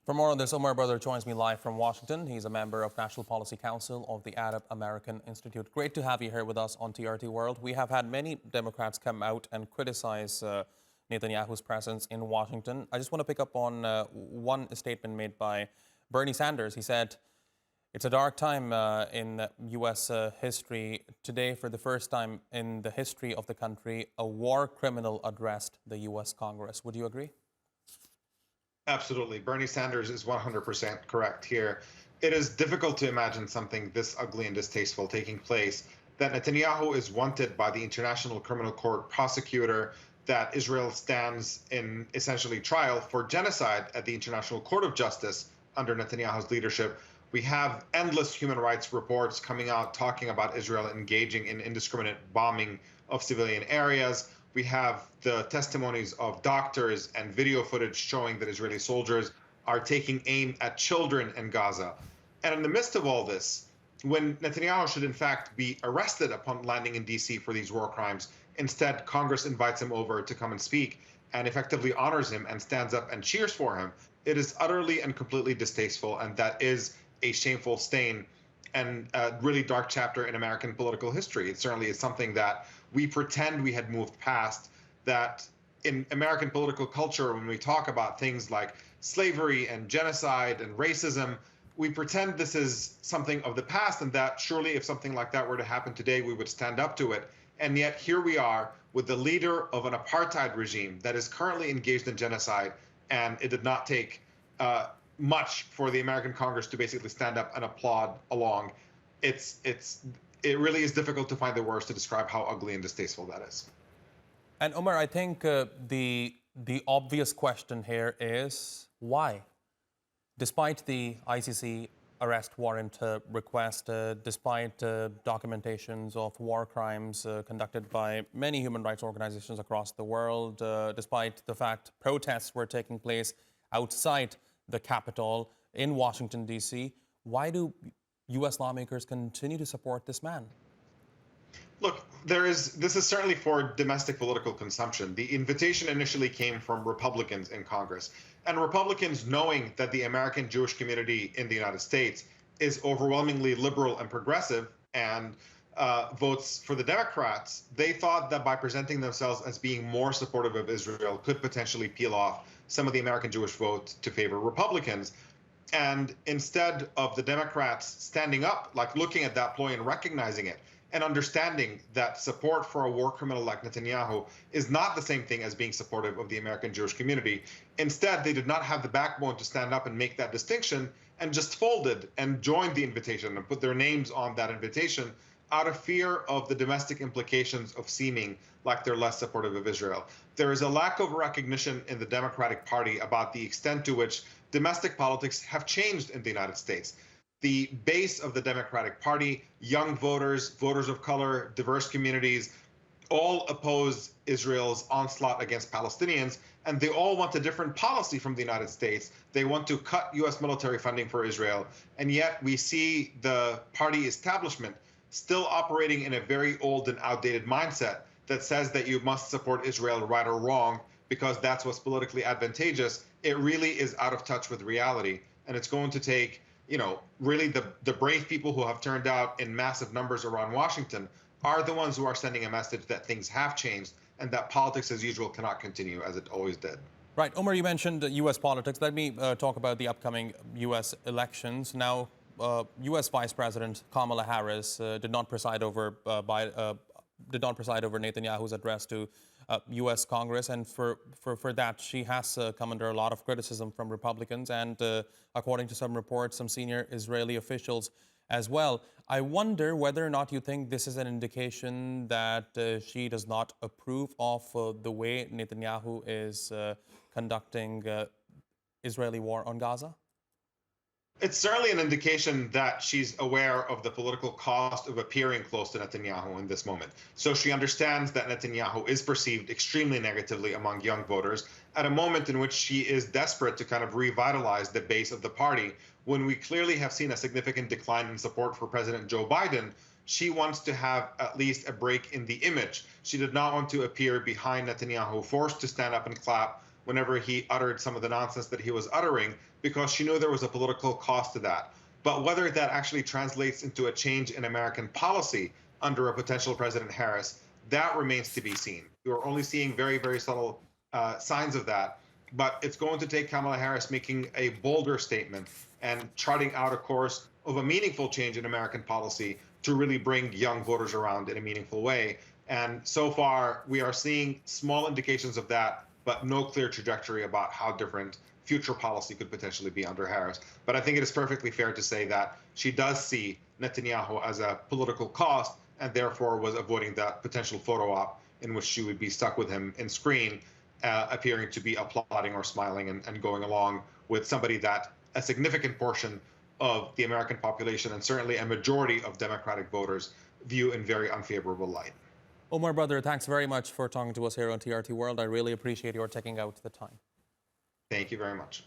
For more on this, Omar Baddar joins me live from Washington. He's a member of National Policy Council of the Arab American Institute. Great to have you here with us on TRT World. We have had many Democrats come out and criticize Netanyahu's presence in Washington. I just want to pick up on one statement made by Bernie Sanders. He said, "It's a dark time in U.S. history. Today, for the first time in the history of the country, a war criminal addressed the U.S. Congress." Would you agree? Absolutely. Bernie Sanders is 100% correct here. It is difficult to imagine something this ugly and distasteful taking place, that Netanyahu is wanted by the International Criminal Court prosecutor, that Israel stands in essentially trial for genocide at the International Court of Justice under Netanyahu's leadership. We have endless human rights reports coming out talking about Israel engaging in indiscriminate bombing of civilian areas. We have the testimonies of doctors and video footage showing that Israeli soldiers are taking aim at children in Gaza. And in the midst of all this, when Netanyahu should in fact be arrested upon landing in D.C. for these war crimes, instead Congress invites him over to come and speak and effectively honors him and stands up and cheers for him. It is utterly and completely distasteful, and that is a shameful stain and a really dark chapter in American political history. It certainly is something that we pretend we had moved past, that in American political culture, when we talk about things like slavery and genocide and racism, we pretend this is something of the past, and that surely if something like that were to happen today, we would stand up to it. And yet here we are with the leader of an apartheid regime that is currently engaged in genocide, and it did not take much for the American Congress to basically stand up and applaud along. It really is difficult to find the words to describe how ugly and distasteful that is. And Omar, I think the obvious question here is why? Despite the ICC arrest warrant request, despite documentations of war crimes conducted by many human rights organizations across the world, despite the fact protests were taking place outside the Capitol in Washington, D.C., why do U.S. lawmakers continue to support this man? Look, this is certainly for domestic political consumption. The invitation initially came from Republicans in Congress, and Republicans, knowing that the American Jewish community in the United States is overwhelmingly liberal and progressive and votes for the Democrats, they thought that by presenting themselves as being more supportive of Israel could potentially peel off some of the American Jewish vote to favor Republicans. And instead of the Democrats standing up, like looking at that ploy and recognizing it and understanding that support for a war criminal like Netanyahu is not the same thing as being supportive of the American Jewish community, instead, they did not have the backbone to stand up and make that distinction and just folded and joined the invitation and put their names on that invitation out of fear of the domestic implications of seeming like they're less supportive of Israel. There is a lack of recognition in the Democratic Party about the extent to which domestic politics have changed in the United States. The base of the Democratic Party, young voters, voters of color, diverse communities, all oppose Israel's onslaught against Palestinians, and they all want a different policy from the United States. They want to cut U.S. military funding for Israel, and yet we see the party establishment still operating in a very old and outdated mindset that says that you must support Israel right or wrong because that's what's politically advantageous. It really is out of touch with reality, and it's going to take, really the brave people who have turned out in massive numbers around Washington are the ones who are sending a message that things have changed and that politics as usual cannot continue as it always did. Right. Omar, you mentioned U.S. politics. Let me talk about the upcoming U.S. elections. Now, U.S. Vice President Kamala Harris did not preside over Netanyahu's address to U.S. Congress, and for that, she has come under a lot of criticism from Republicans and, according to some reports, some senior Israeli officials as well. I wonder whether or not you think this is an indication that she does not approve of the way Netanyahu is conducting Israeli war on Gaza? It's certainly an indication that she's aware of the political cost of appearing close to Netanyahu in this moment. So she understands that Netanyahu is perceived extremely negatively among young voters at a moment in which she is desperate to kind of revitalize the base of the party. When we clearly have seen a significant decline in support for President Joe Biden, she wants to have at least a break in the image. She did not want to appear behind Netanyahu, forced to stand up and clap whenever he uttered some of the nonsense that he was uttering, because she knew there was a political cost to that. But whether that actually translates into a change in American policy under a potential President Harris, that remains to be seen. We're only seeing very, very subtle signs of that. But it's going to take Kamala Harris making a bolder statement and charting out a course of a meaningful change in American policy to really bring young voters around in a meaningful way. And so far, we are seeing small indications of that, but no clear trajectory about how different future policy could potentially be under Harris. But I think it is perfectly fair to say that she does see Netanyahu as a political cost and therefore was avoiding that potential photo op in which she would be stuck with him in screen, appearing to be applauding or smiling and going along with somebody that a significant portion of the American population and certainly a majority of Democratic voters view in very unfavorable light. Omar, brother, thanks very much for talking to us here on TRT World. I really appreciate your taking out the time. Thank you very much.